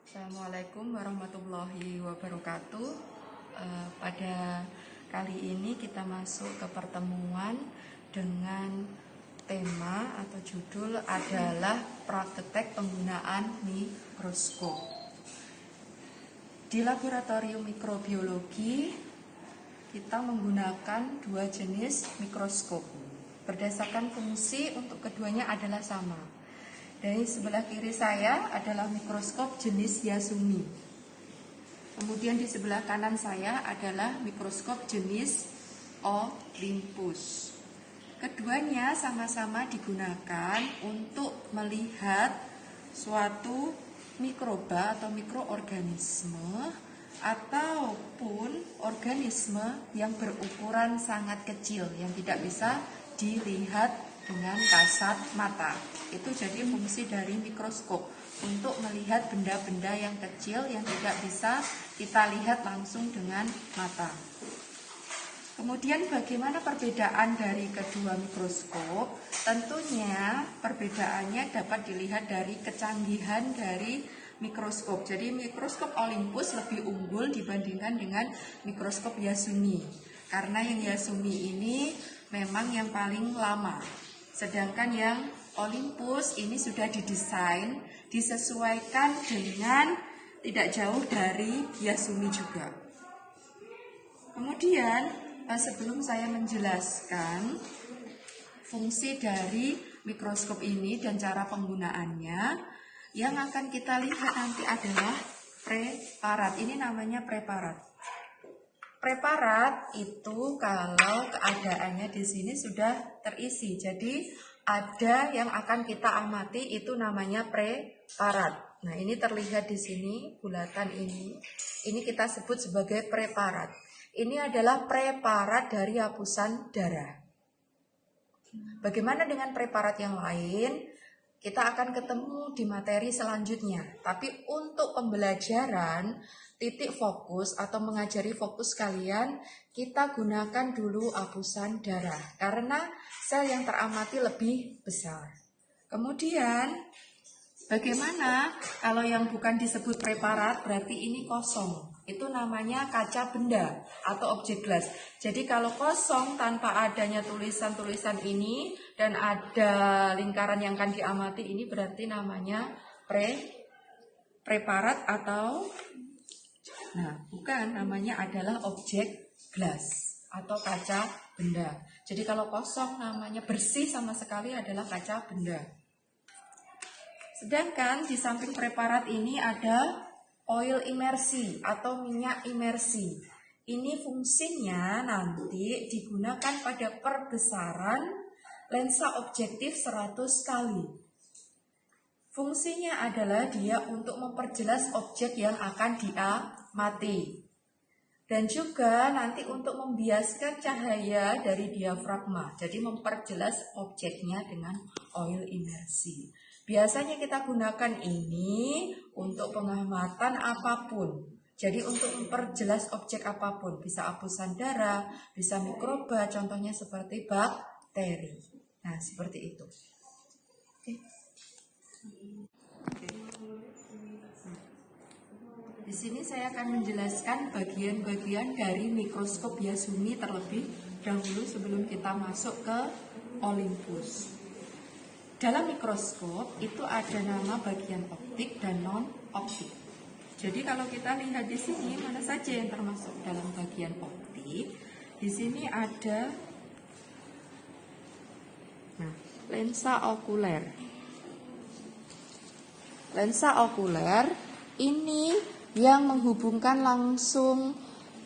Assalamualaikum warahmatullahi wabarakatuh. Pada kali ini kita masuk ke pertemuan dengan tema atau judul adalah praktek penggunaan mikroskop. Di laboratorium mikrobiologi kita menggunakan dua jenis mikroskop. Berdasarkan fungsi untuk keduanya adalah sama. Dari sebelah kiri saya adalah mikroskop jenis Yasumi. Kemudian di sebelah kanan saya adalah mikroskop jenis Olympus. Keduanya sama-sama digunakan untuk melihat suatu mikroba atau mikroorganisme ataupun organisme yang berukuran sangat kecil yang tidak bisa dilihat dengan kasat mata. Itu jadi fungsi dari mikroskop, untuk melihat benda-benda yang kecil yang tidak bisa kita lihat langsung dengan mata. Kemudian bagaimana perbedaan dari kedua mikroskop? Tentunya perbedaannya dapat dilihat dari kecanggihan dari mikroskop. Jadi mikroskop Olympus lebih unggul dibandingkan dengan mikroskop Yasumi. Karena yang Yasumi ini memang yang paling lama. Sedangkan yang Olympus ini sudah didesain, disesuaikan dengan tidak jauh dari Yasumi juga. Kemudian sebelum saya menjelaskan fungsi dari mikroskop ini dan cara penggunaannya, yang akan kita lihat nanti adalah preparat. Ini namanya preparat. Preparat itu kalau keadaannya di sini sudah terisi, jadi ada yang akan kita amati, itu namanya preparat. Nah, ini terlihat di sini bulatan ini kita sebut sebagai preparat. Ini adalah preparat dari hapusan darah. Bagaimana dengan preparat yang lain? Kita akan ketemu di materi selanjutnya. Tapi untuk pembelajaran titik fokus atau mengajari fokus kalian, kita gunakan dulu hapusan darah karena sel yang teramati lebih besar. Kemudian bagaimana kalau yang bukan disebut preparat, berarti ini kosong. Itu namanya kaca benda atau objek gelas. Jadi kalau kosong tanpa adanya tulisan-tulisan ini dan ada lingkaran yang akan diamati, ini berarti namanya preparat atau bukan, namanya adalah objek gelas atau kaca benda. Jadi kalau kosong namanya bersih sama sekali adalah kaca benda. Sedangkan di samping preparat ini ada oil imersi atau minyak imersi. Ini fungsinya nanti digunakan pada perbesaran lensa objektif 100 kali. Fungsinya adalah dia untuk memperjelas objek yang akan diamati. Dan juga nanti untuk membiaskan cahaya dari diafragma. Jadi memperjelas objeknya dengan oil imersi. Biasanya kita gunakan ini untuk pengamatan apapun. Jadi untuk memperjelas objek apapun. Bisa hapusan darah, bisa mikroba, contohnya seperti bakteri. Nah, seperti itu. Di sini saya akan menjelaskan bagian-bagian dari mikroskop Yasumi terlebih dahulu sebelum kita masuk ke Olympus. Dalam mikroskop itu ada nama bagian optik dan non-optik. Jadi kalau kita lihat di sini mana saja yang termasuk dalam bagian optik, di sini ada lensa okuler. Lensa okuler ini yang menghubungkan langsung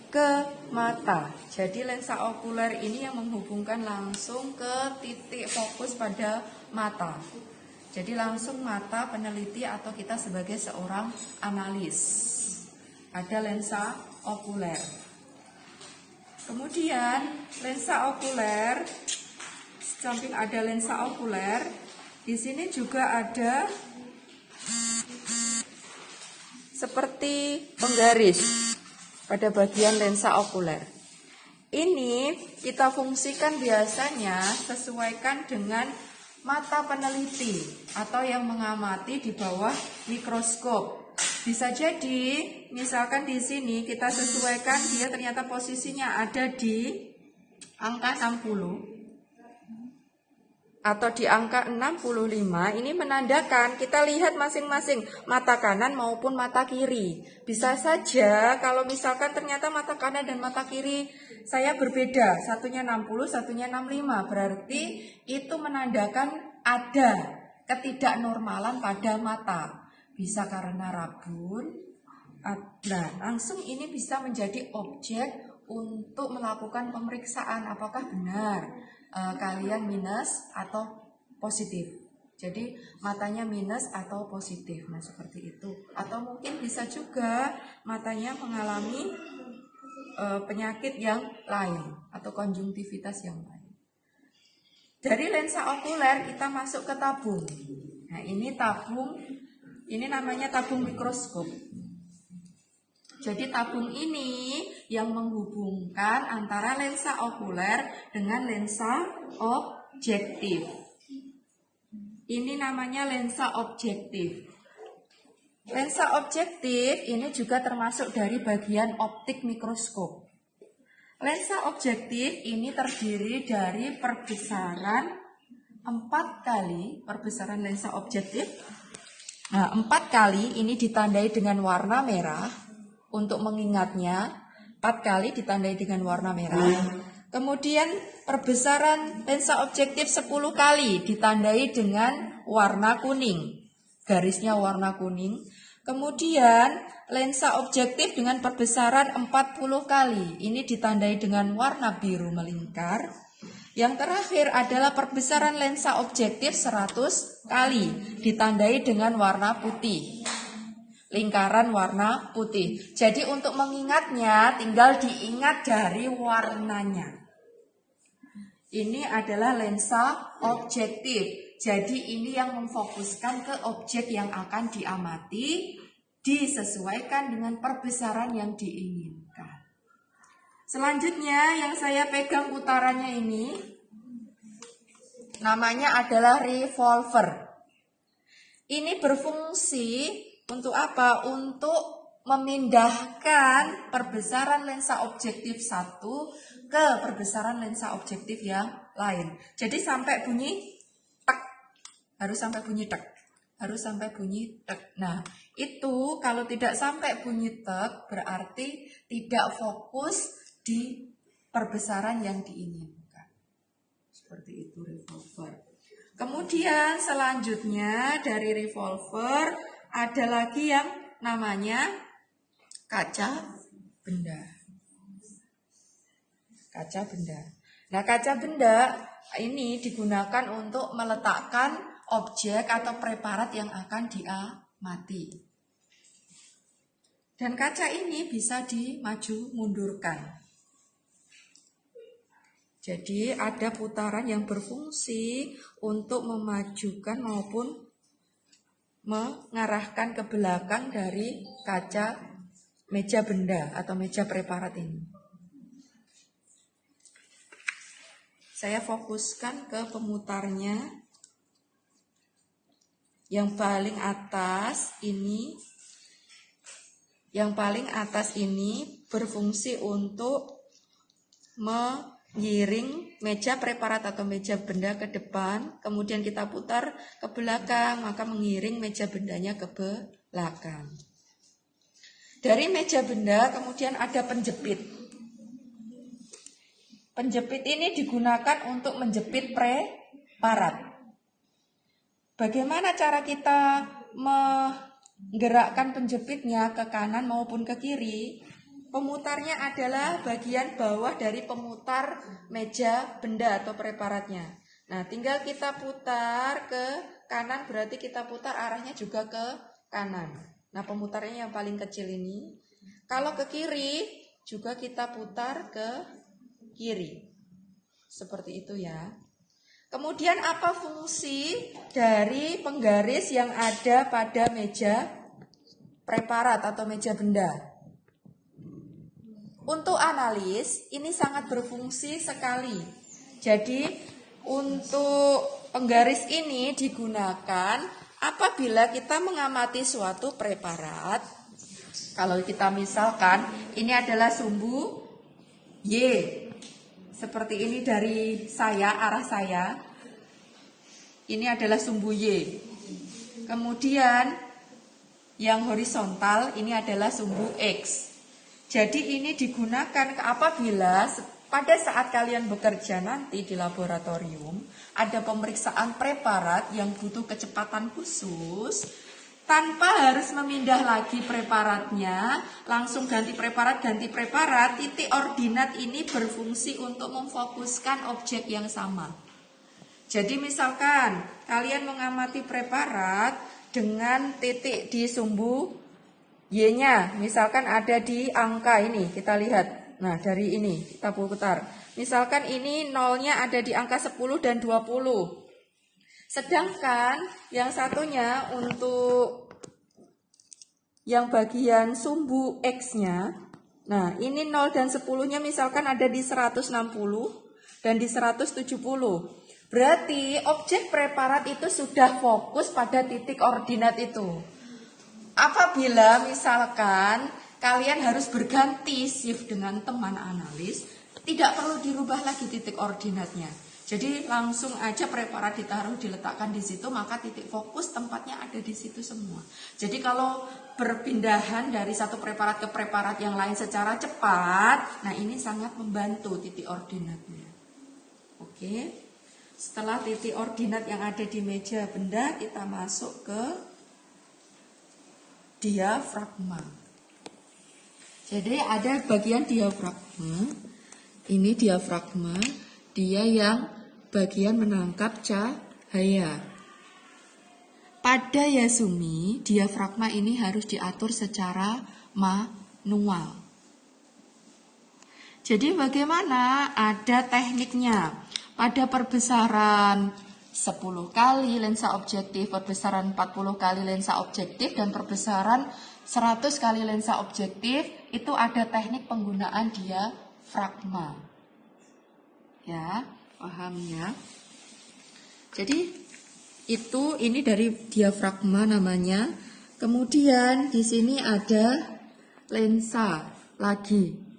ke mata. Jadi lensa okuler ini yang menghubungkan langsung ke titik fokus pada mata. Jadi langsung mata peneliti atau kita sebagai seorang analis. Ada lensa okuler. Kemudian lensa okuler, samping ada lensa okuler, di sini juga ada seperti penggaris pada bagian lensa okuler. Ini kita fungsikan biasanya sesuaikan dengan mata peneliti atau yang mengamati di bawah mikroskop. Bisa jadi misalkan di sini kita sesuaikan dia ternyata posisinya ada di angka 60 atau di angka 65. Ini menandakan kita lihat masing-masing mata kanan maupun mata kiri. Bisa saja kalau misalkan ternyata mata kanan dan mata kiri saya berbeda, satunya 60, satunya 65, berarti itu menandakan ada ketidaknormalan pada mata. Bisa karena rabun. Nah, langsung ini bisa menjadi objek untuk melakukan pemeriksaan apakah benar kalian minus atau positif. Jadi matanya minus atau positif. Nah, seperti itu. Atau mungkin bisa juga matanya mengalami penyakit yang lain atau konjungtivitas yang lain. Dari lensa okuler kita masuk ke tabung. Nah, ini tabung, ini namanya tabung mikroskop. Jadi tabung ini yang menghubungkan antara lensa okuler dengan lensa objektif. Ini namanya lensa objektif. Lensa objektif ini juga termasuk dari bagian optik mikroskop. Lensa objektif ini terdiri dari perbesaran 4 kali, perbesaran lensa objektif. Nah, 4 kali ini ditandai dengan warna merah. Untuk mengingatnya, 4 kali ditandai dengan warna merah. Kemudian perbesaran lensa objektif 10 kali ditandai dengan warna kuning. Garisnya warna kuning. Kemudian lensa objektif dengan perbesaran 40 kali. Ini ditandai dengan warna biru melingkar. Yang terakhir adalah perbesaran lensa objektif 100 kali ditandai dengan warna putih. Lingkaran warna putih. Jadi untuk mengingatnya tinggal diingat dari warnanya. Ini adalah lensa objektif. Jadi ini yang memfokuskan ke objek yang akan diamati, disesuaikan dengan perbesaran yang diinginkan. Selanjutnya yang saya pegang putarannya ini namanya adalah revolver. Ini berfungsi untuk apa? Untuk memindahkan perbesaran lensa objektif satu ke perbesaran lensa objektif yang lain. Jadi sampai bunyi tek, harus sampai bunyi tek, harus sampai bunyi tek. Nah, itu kalau tidak sampai bunyi tek berarti tidak fokus di perbesaran yang diinginkan. Seperti itu revolver. Kemudian selanjutnya dari revolver ada lagi yang namanya kaca benda. Kaca benda. Nah, kaca benda ini digunakan untuk meletakkan objek atau preparat yang akan diamati. Dan kaca ini bisa dimaju mundurkan. Jadi ada putaran yang berfungsi untuk memajukan maupun mengarahkan ke belakang dari kaca meja benda atau meja preparat ini. Saya fokuskan ke pemutarnya. Yang paling atas ini, berfungsi untuk mengiring meja preparat atau meja benda ke depan, kemudian kita putar ke belakang, maka mengiring meja bendanya ke belakang. Dari meja benda kemudian ada penjepit. Penjepit ini digunakan untuk menjepit preparat. Bagaimana cara kita menggerakkan penjepitnya ke kanan maupun ke kiri? Pemutarnya adalah bagian bawah dari pemutar meja benda atau preparatnya. Nah, tinggal kita putar ke kanan, berarti kita putar arahnya juga ke kanan. Nah, pemutarnya yang paling kecil ini. Kalau ke kiri, juga kita putar ke kiri. Seperti itu ya. Kemudian apa fungsi dari penggaris yang ada pada meja preparat atau meja benda? Untuk analis, ini sangat berfungsi sekali. Jadi, untuk penggaris ini digunakan Apabila kita mengamati suatu preparat, kalau kita misalkan ini adalah sumbu Y, seperti ini dari saya, arah saya, ini adalah sumbu Y. Kemudian yang horizontal ini adalah sumbu X. Jadi ini digunakan apabila pada saat kalian bekerja nanti di laboratorium, ada pemeriksaan preparat yang butuh kecepatan khusus, tanpa harus memindah lagi preparatnya, langsung ganti preparat, titik ordinat ini berfungsi untuk memfokuskan objek yang sama. Jadi misalkan kalian mengamati preparat dengan titik di sumbu Y-nya, misalkan ada di angka ini, kita lihat. Nah, dari ini kita putar. Misalkan ini nolnya ada di angka 10 dan 20. Sedangkan yang satunya untuk yang bagian sumbu X-nya, nah ini 0 dan 10-nya misalkan ada di 160 dan di 170. Berarti objek preparat itu sudah fokus pada titik ordinat itu. Apabila misalkan kalian harus berganti shift dengan teman analis, tidak perlu dirubah lagi titik ordinatnya. Jadi langsung aja preparat ditaruh, diletakkan di situ, maka titik fokus tempatnya ada di situ semua. Jadi kalau perpindahan dari satu preparat ke preparat yang lain secara cepat, nah ini sangat membantu titik ordinatnya. Oke. Setelah titik ordinat yang ada di meja benda, kita masuk ke diafragma. Jadi ada bagian diafragma, ini diafragma, dia yang bagian menangkap cahaya. Pada Yasumi, diafragma ini harus diatur secara manual. Jadi bagaimana? Ada tekniknya. Pada perbesaran 10 kali lensa objektif, perbesaran 40 kali lensa objektif, dan perbesaran 100 kali lensa objektif, itu ada teknik penggunaan diafragma. Ya, paham ya? Jadi ini dari diafragma namanya. Kemudian di sini ada lensa lagi.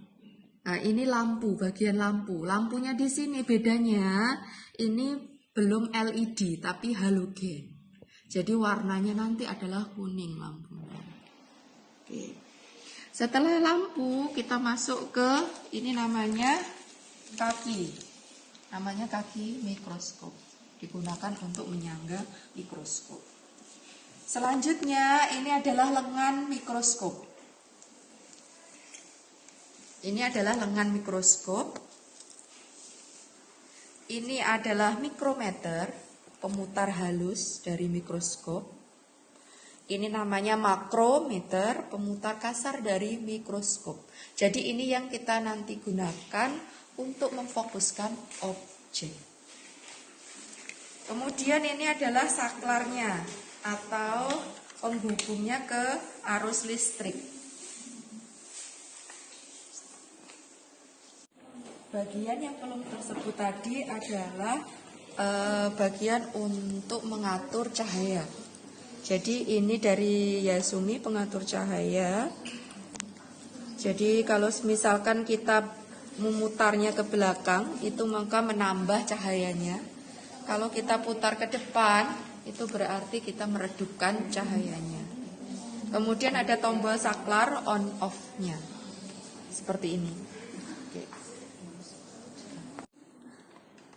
Nah, ini lampu, bagian lampu. Lampunya di sini bedanya, ini belum LED tapi halogen. Jadi warnanya nanti adalah kuning lampunya. Oke. Setelah lampu kita masuk ke ini namanya kaki. Namanya kaki mikroskop. Digunakan untuk menyangga mikroskop. Selanjutnya ini adalah lengan mikroskop. Ini adalah lengan mikroskop. Ini adalah mikrometer, pemutar halus dari mikroskop. Ini namanya makrometer, pemutar kasar dari mikroskop. Jadi ini yang kita nanti gunakan untuk memfokuskan objek. Kemudian ini adalah saklarnya atau penghubungnya ke arus listrik. Bagian yang belum tersebut tadi adalah bagian untuk mengatur cahaya. Jadi ini dari Yasumi pengatur cahaya. Jadi kalau misalkan kita memutarnya ke belakang, itu maka menambah cahayanya. Kalau kita putar ke depan, itu berarti kita meredupkan cahayanya. Kemudian ada tombol saklar on off-nya. Seperti ini. Oke.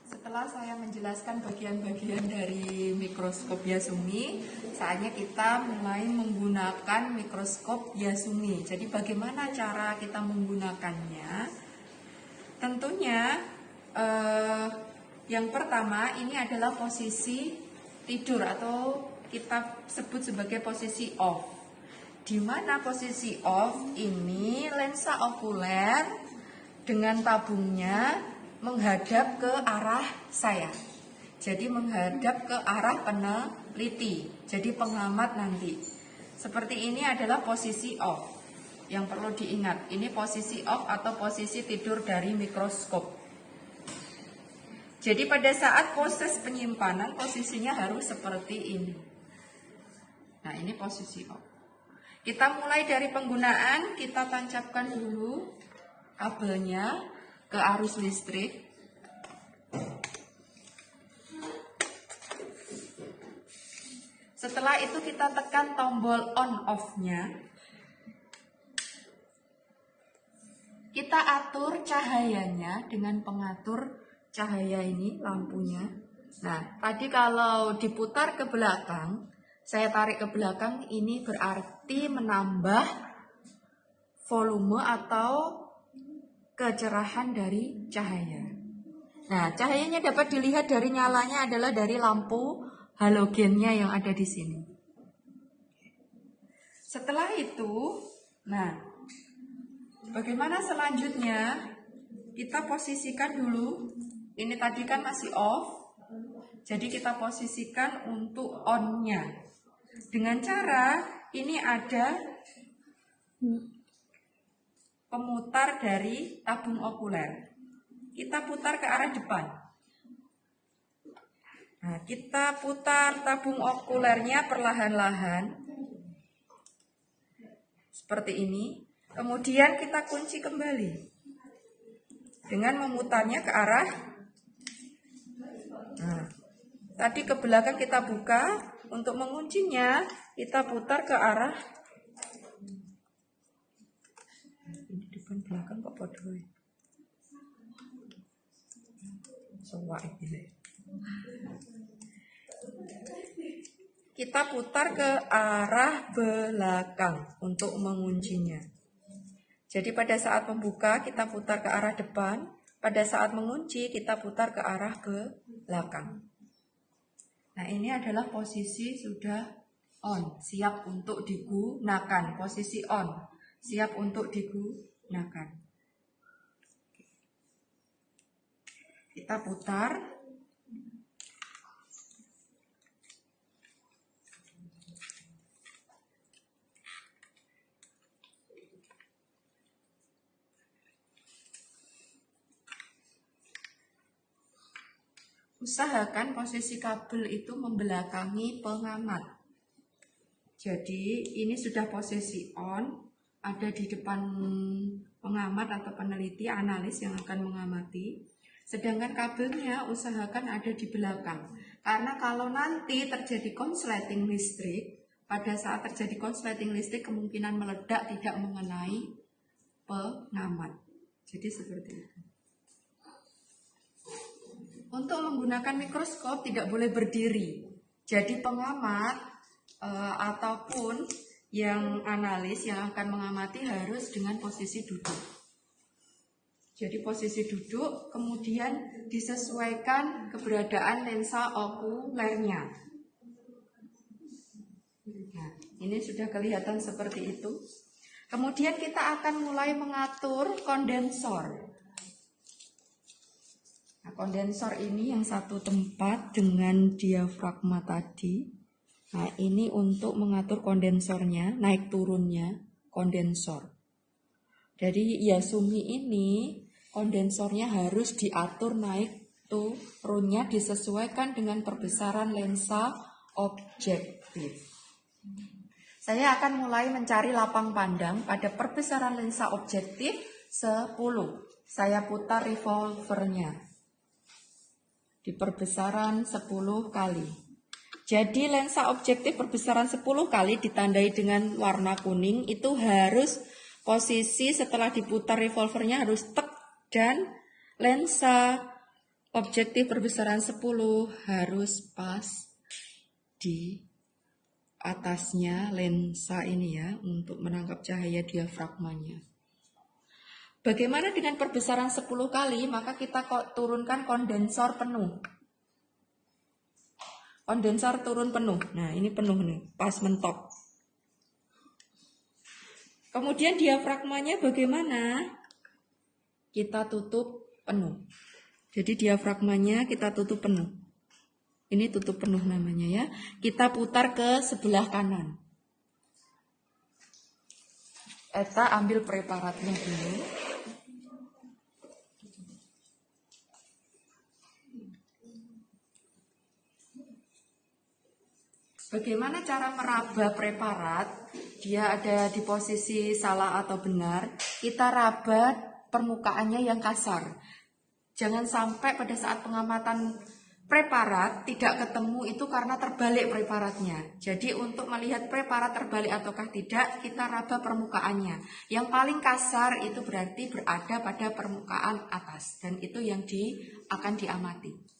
Setelah saya menjelaskan bagian-bagian dari mikroskop Yasumi, saatnya kita mulai menggunakan mikroskop Yasumi. Jadi bagaimana cara kita menggunakannya? Tentunya yang pertama ini adalah posisi tidur atau kita sebut sebagai posisi off. Di mana posisi off ini lensa okuler dengan tabungnya menghadap ke arah saya. Jadi menghadap ke arah peneliti. Jadi pengamat nanti. Seperti ini adalah posisi off. Yang perlu diingat, ini posisi off atau posisi tidur dari mikroskop. Jadi pada saat proses penyimpanan posisinya harus seperti ini. Nah, ini posisi off. Kita mulai dari penggunaan, kita tancapkan dulu kabelnya ke arus listrik. Setelah itu kita tekan tombol on off-nya. Kita atur cahayanya dengan pengatur cahaya ini, lampunya. Nah, tadi kalau diputar ke belakang, saya tarik ke belakang, ini berarti menambah volume atau kecerahan dari cahaya. Nah, cahayanya dapat dilihat dari nyalanya adalah dari lampu halogennya yang ada di sini. Setelah itu, nah, bagaimana selanjutnya? Kita posisikan dulu. Ini tadi kan masih off, jadi kita posisikan untuk on-nya. Dengan cara ini ada pemutar dari tabung okuler. Kita putar ke arah depan. Nah, kita putar tabung okulernya perlahan-lahan seperti ini. Kemudian kita kunci kembali dengan memutarnya ke arah. Nah, tadi ke belakang kita buka. Untuk menguncinya kita putar ke arah. Ini depan belakang kok bodoh. Soal ini. Kita putar ke arah belakang untuk menguncinya. Jadi pada saat membuka kita putar ke arah depan, pada saat mengunci kita putar ke arah belakang. Nah, ini adalah posisi sudah on, siap untuk digunakan. Posisi on, siap untuk digunakan. Kita putar. Usahakan posisi kabel itu membelakangi pengamat. Jadi ini sudah posisi on, ada di depan pengamat atau peneliti, analis yang akan mengamati. Sedangkan kabelnya usahakan ada di belakang. Karena kalau nanti terjadi konsleting listrik, pada saat terjadi konsleting listrik kemungkinan meledak tidak mengenai pengamat. Jadi seperti itu. Untuk menggunakan mikroskop tidak boleh berdiri. Jadi pengamat ataupun yang analis yang akan mengamati harus dengan posisi duduk. Jadi posisi duduk, kemudian disesuaikan keberadaan lensa okulernya. Nah, ini sudah kelihatan seperti itu. Kemudian kita akan mulai mengatur kondensor. Nah, kondensor ini yang satu tempat dengan diafragma tadi. Nah, ini untuk mengatur kondensornya, naik turunnya kondensor. Jadi Yasumi ini kondensornya harus diatur naik turunnya disesuaikan dengan perbesaran lensa objektif. Saya akan mulai mencari lapang pandang pada perbesaran lensa objektif 10. Saya putar revolvernya di perbesaran 10 kali. Jadi lensa objektif perbesaran 10 kali ditandai dengan warna kuning, itu harus posisi setelah diputar revolvernya harus tek, dan lensa objektif perbesaran 10 harus pas di atasnya lensa ini ya, untuk menangkap cahaya diafragmanya. Bagaimana dengan perbesaran 10 kali? Maka kita turunkan kondensor penuh. Kondensor turun penuh. Nah, ini penuh nih, pas mentok. Kemudian diafragmanya bagaimana? Kita tutup penuh. Jadi diafragmanya kita tutup penuh. Ini tutup penuh namanya ya. Kita putar ke sebelah kanan. Kita ambil preparatnya dulu. Bagaimana cara meraba preparat? Dia ada di posisi salah atau benar. Kita raba permukaannya yang kasar. Jangan sampai pada saat pengamatan preparat tidak ketemu itu karena terbalik preparatnya. Jadi untuk melihat preparat terbalik ataukah tidak, kita raba permukaannya. Yang paling kasar itu berarti berada pada permukaan atas. Dan itu yang akan diamati.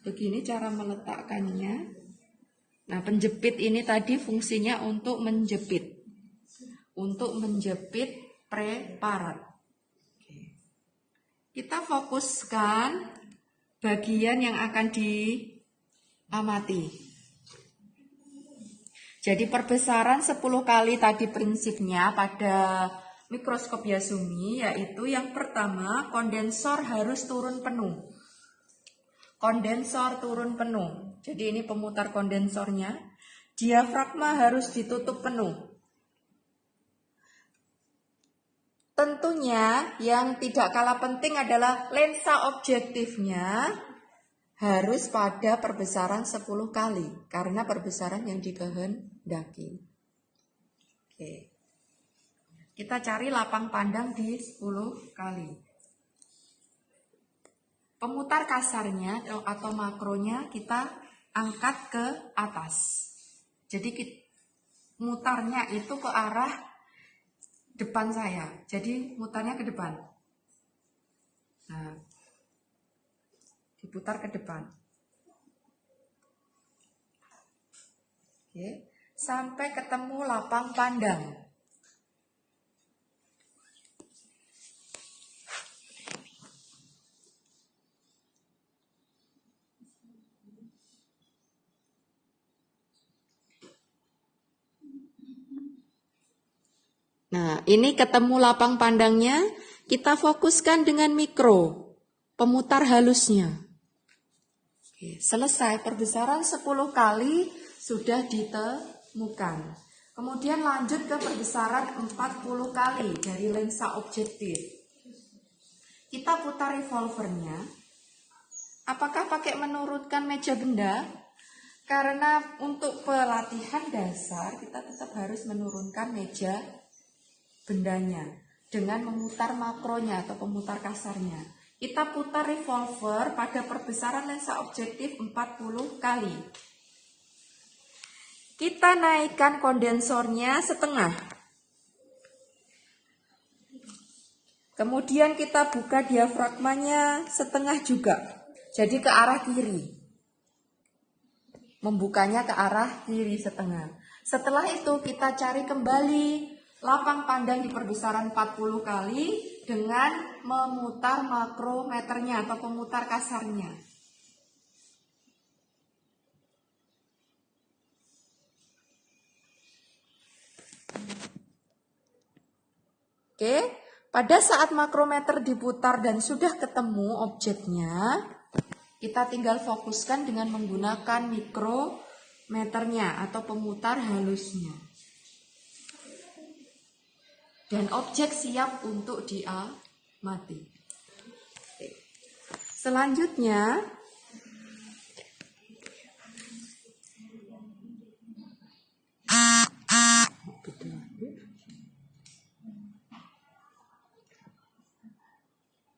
Begini cara meletakkannya. Nah, penjepit ini tadi fungsinya untuk menjepit. Untuk menjepit preparat. Kita fokuskan bagian yang akan diamati. Jadi perbesaran 10 kali tadi prinsipnya pada mikroskop Yasumi, yaitu yang pertama kondensor harus turun penuh. Kondensor turun penuh. Jadi ini pemutar kondensornya. Diafragma harus ditutup penuh. Tentunya yang tidak kalah penting adalah lensa objektifnya harus pada perbesaran 10 kali. Karena perbesaran yang dikehendaki. Oke. Kita cari lapang pandang di 10 kali. Pemutar kasarnya atau makronya kita angkat ke atas. Jadi mutarnya itu ke arah depan saya. Jadi mutarnya ke depan. Nah, diputar ke depan. Oke, sampai ketemu lapang pandang. Nah, ini ketemu lapang pandangnya, kita fokuskan dengan mikro, pemutar halusnya. Oke, selesai, perbesaran 10 kali sudah ditemukan. Kemudian lanjut ke perbesaran 40 kali dari lensa objektif. Kita putar revolvernya. Apakah pakai menurunkan meja benda? Karena untuk pelatihan dasar kita tetap harus menurunkan meja bendanya dengan memutar makronya atau pemutar kasarnya. Kita putar revolver pada perbesaran lensa objektif 40 kali. Kita naikkan kondensornya setengah. Kemudian kita buka diafragmanya setengah juga. Jadi ke arah kiri. Membukanya ke arah kiri setengah. Setelah itu kita cari kembali lapang pandang di perbesaran 40 kali dengan memutar makrometernya atau pemutar kasarnya. Oke, pada saat makrometer diputar dan sudah ketemu objeknya, kita tinggal fokuskan dengan menggunakan mikrometernya atau pemutar halusnya. Dan objek siap untuk diamati. Selanjutnya,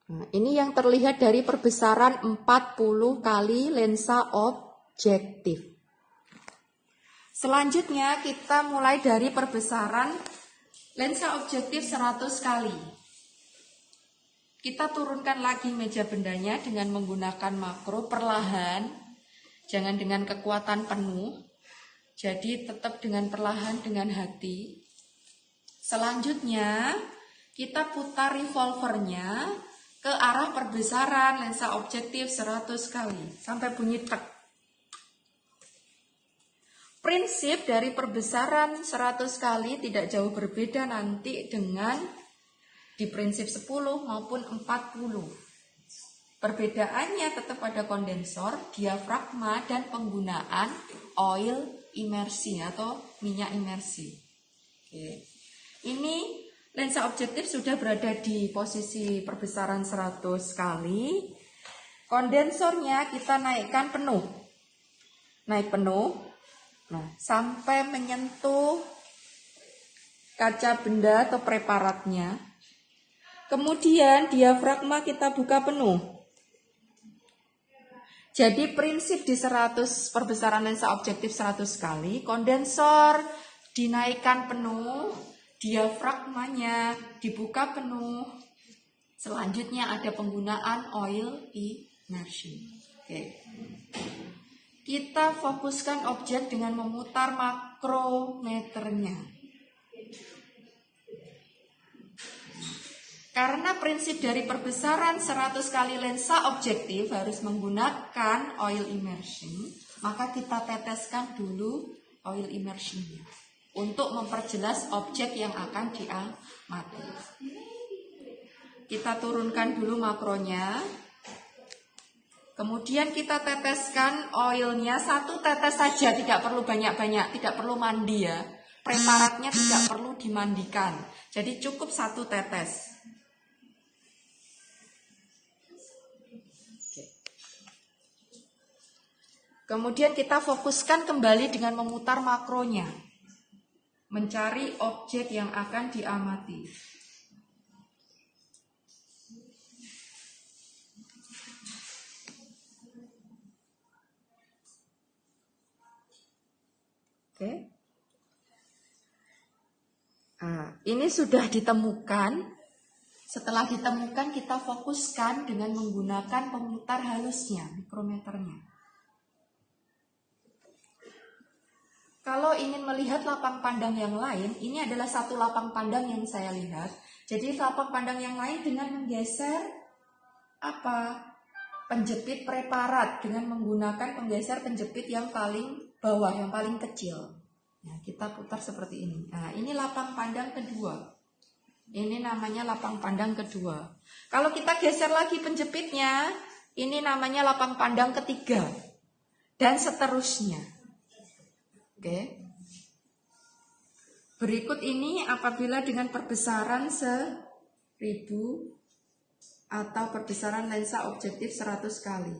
nah, ini yang terlihat dari perbesaran 40 kali lensa objektif. Selanjutnya kita mulai dari perbesaran lensa objektif 100 kali. Kita turunkan lagi meja bendanya dengan menggunakan makro perlahan. Jangan dengan kekuatan penuh. Jadi tetap dengan perlahan, dengan hati. Selanjutnya kita putar revolvernya ke arah perbesaran lensa objektif 100 kali. Sampai bunyi tek. Prinsip dari perbesaran 100 kali tidak jauh berbeda nanti dengan di prinsip 10 maupun 40. Perbedaannya tetap pada kondensor, diafragma, dan penggunaan oil imersi atau minyak imersi. Oke. Ini lensa objektif sudah berada di posisi perbesaran 100 kali. Kondensornya kita naikkan penuh. Naik penuh. Nah, sampai menyentuh kaca benda atau preparatnya. Kemudian diafragma kita buka penuh. Jadi prinsip di 100 perbesaran lensa objektif 100 kali, kondensor dinaikkan penuh, diafragmanya dibuka penuh. Selanjutnya ada penggunaan oil immersion. Oke. Kita fokuskan objek dengan memutar makrometernya. Karena prinsip dari perbesaran 100 kali lensa objektif harus menggunakan oil immersion, maka kita teteskan dulu oil immersionnya untuk memperjelas objek yang akan diamati. Kita turunkan dulu makronya. Kemudian kita teteskan oilnya 1 tetes saja, tidak perlu banyak-banyak, tidak perlu mandi ya. Preparatnya tidak perlu dimandikan. Jadi cukup 1 tetes. Kemudian kita fokuskan kembali dengan memutar makronya. Mencari objek yang akan diamati. Oke. Nah, ini sudah ditemukan. Setelah ditemukan kita fokuskan dengan menggunakan pemutar halusnya, mikrometernya. Kalau ingin melihat lapang pandang yang lain, ini adalah satu lapang pandang yang saya lihat. Jadi lapang pandang yang lain dengan menggeser penjepit preparat dengan menggunakan penggeser penjepit yang paling bawah, yang paling kecil. Nah, kita putar seperti ini. Nah, ini lapang pandang kedua. Ini namanya lapang pandang kedua. Kalau kita geser lagi penjepitnya, ini namanya lapang pandang ketiga. Dan seterusnya. Oke. Berikut ini apabila dengan perbesaran 1000 atau perbesaran lensa objektif 100 kali.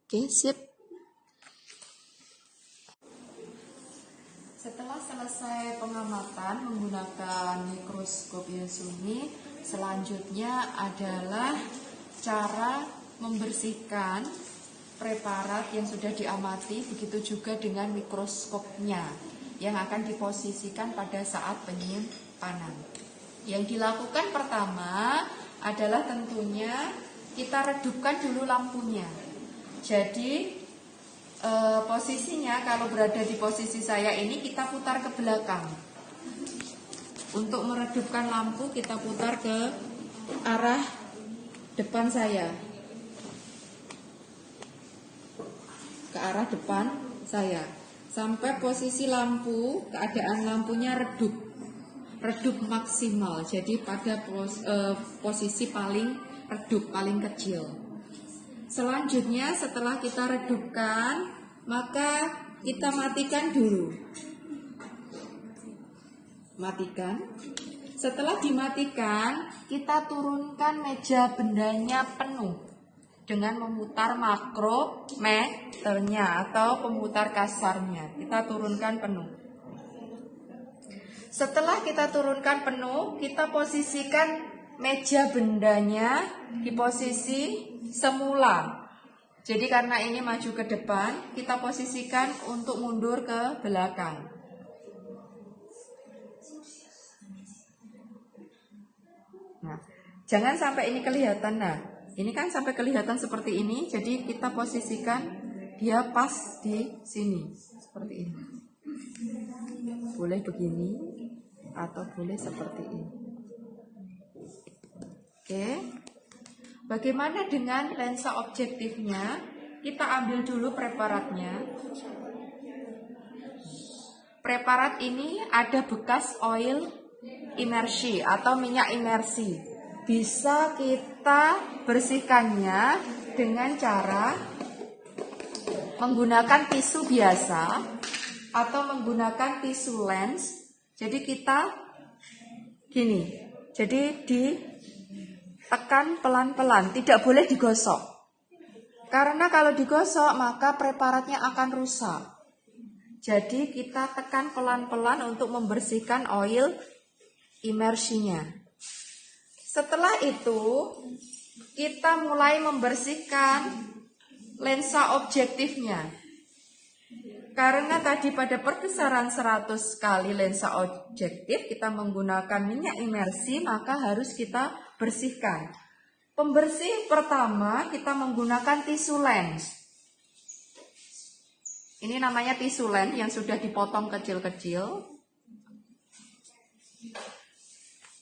Oke, sip. Setelah selesai pengamatan menggunakan mikroskop Yasumi, selanjutnya adalah cara membersihkan preparat yang sudah diamati, begitu juga dengan mikroskopnya yang akan diposisikan pada saat penyimpanan. Yang dilakukan pertama adalah tentunya kita redupkan dulu lampunya. Jadi posisinya kalau berada di posisi saya ini kita putar ke belakang. Untuk meredupkan lampu kita putar ke arah depan saya. Ke arah depan saya. Sampai posisi lampu, keadaan lampunya redup. Redup maksimal. Jadi pada posisi paling redup, paling kecil. Selanjutnya setelah kita redupkan, maka kita matikan dulu. Matikan. Setelah dimatikan, kita turunkan meja bendanya penuh dengan memutar makrometernya atau pemutar kasarnya. Kita turunkan penuh. Setelah kita turunkan penuh, kita posisikan meja bendanya di posisi semula. Jadi karena ini maju ke depan, kita posisikan untuk mundur ke belakang. Nah, jangan sampai ini kelihatan. Nah, ini kan sampai kelihatan seperti ini. Jadi kita posisikan dia pas di sini, seperti ini. Boleh begini atau boleh seperti ini. Oke. Bagaimana dengan lensa objektifnya? Kita ambil dulu preparatnya. Preparat ini ada bekas oil imersi atau minyak imersi. Bisa kita bersihkannya dengan cara menggunakan tisu biasa atau menggunakan tisu lens. Jadi kita gini, jadi ditekan pelan-pelan, tidak boleh digosok. Karena kalau digosok maka preparatnya akan rusak. Jadi kita tekan pelan-pelan untuk membersihkan oil imersinya. Setelah itu kita mulai membersihkan lensa objektifnya. Karena tadi pada perbesaran 100 kali lensa objektif kita menggunakan minyak imersi, maka harus kita bersihkan. Pembersih pertama kita menggunakan tisu lens. Ini namanya tisu lens yang sudah dipotong kecil-kecil.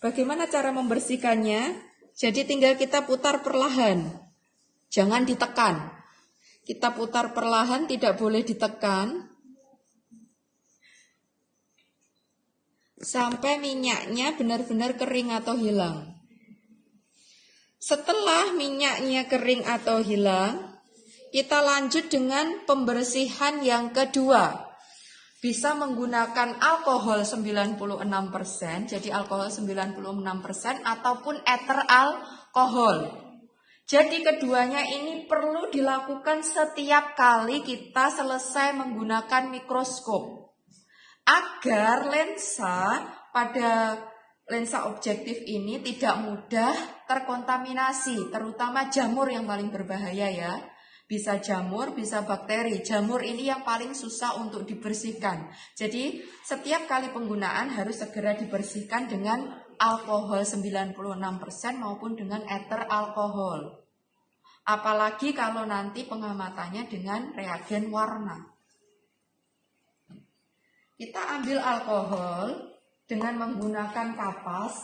Bagaimana cara membersihkannya? Jadi tinggal kita putar perlahan. Jangan ditekan. Kita putar perlahan, tidak boleh ditekan. Sampai minyaknya benar-benar kering atau hilang. Setelah minyaknya kering atau hilang, kita lanjut dengan pembersihan yang kedua. Bisa menggunakan alkohol 96%, jadi alkohol 96% ataupun ether alkohol. Jadi keduanya ini perlu dilakukan setiap kali kita selesai menggunakan mikroskop. Agar lensa pada lensa objektif ini tidak mudah terkontaminasi, terutama jamur yang paling berbahaya ya. Bisa jamur, bisa bakteri. Jamur ini yang paling susah untuk dibersihkan. Jadi setiap kali penggunaan harus segera dibersihkan dengan alkohol 96% maupun dengan ether alkohol. Apalagi kalau nanti pengamatannya dengan reagen warna. Kita ambil alkohol dengan menggunakan kapas.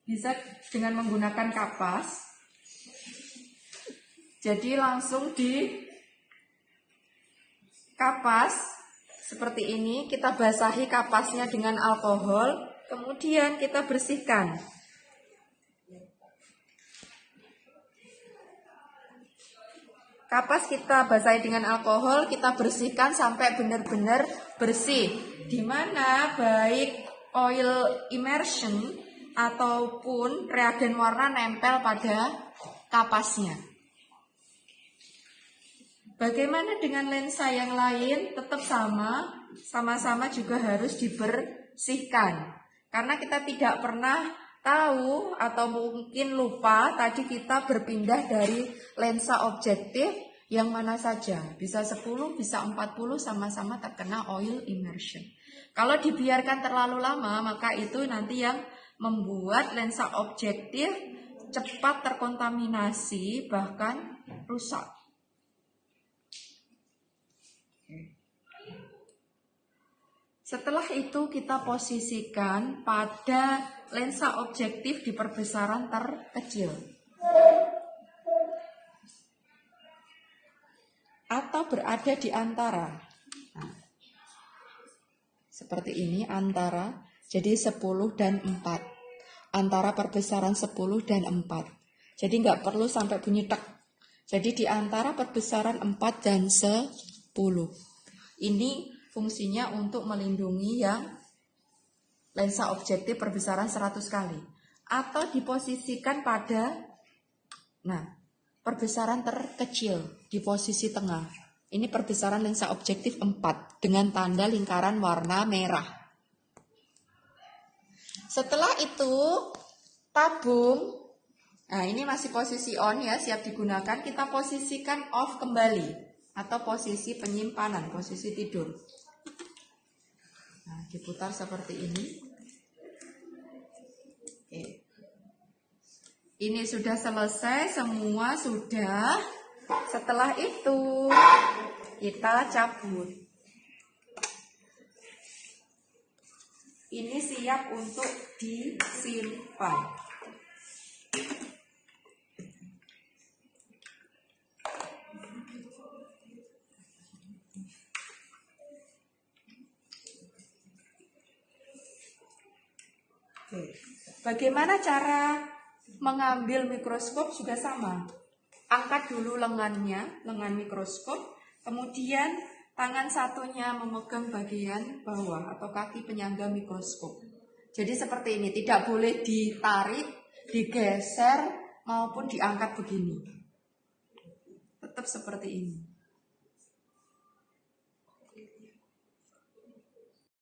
Bisa dengan menggunakan kapas. Jadi langsung di kapas seperti ini, kita basahi kapasnya dengan alkohol, kemudian kita bersihkan. Kapas kita basahi dengan alkohol, kita bersihkan sampai benar-benar bersih. Di mana baik oil immersion ataupun reagen warna nempel pada kapasnya. Bagaimana dengan lensa yang lain? Tetap sama-sama juga harus dibersihkan. Karena kita tidak pernah tahu atau mungkin lupa tadi kita berpindah dari lensa objektif yang mana saja. Bisa 10, bisa 40 sama-sama terkena oil immersion. Kalau dibiarkan terlalu lama maka itu nanti yang membuat lensa objektif cepat terkontaminasi bahkan rusak. Setelah itu kita posisikan pada lensa objektif di perbesaran terkecil. Atau berada di antara. Nah, seperti ini antara, jadi 10 dan 4. Antara perbesaran 10 dan 4. Jadi nggak perlu sampai bunyi tek. Jadi di antara perbesaran 4 dan 10. Ini fungsinya untuk melindungi yang lensa objektif perbesaran 100 kali. Atau diposisikan pada perbesaran terkecil di posisi tengah. Ini perbesaran lensa objektif 4 dengan tanda lingkaran warna merah. Setelah itu tabung, ini masih posisi on ya, siap digunakan. Kita posisikan off kembali atau posisi penyimpanan, posisi tidur. Nah, diputar seperti ini. Oke. Ini sudah selesai, semua sudah. Setelah itu kita cabut. Ini siap untuk disimpan. Oke. Bagaimana cara mengambil mikroskop juga sama. Angkat dulu lengannya, lengan mikroskop, kemudian tangan satunya memegang bagian bawah atau kaki penyangga mikroskop. Jadi seperti ini, tidak boleh ditarik, digeser, maupun diangkat begini. Tetap seperti ini.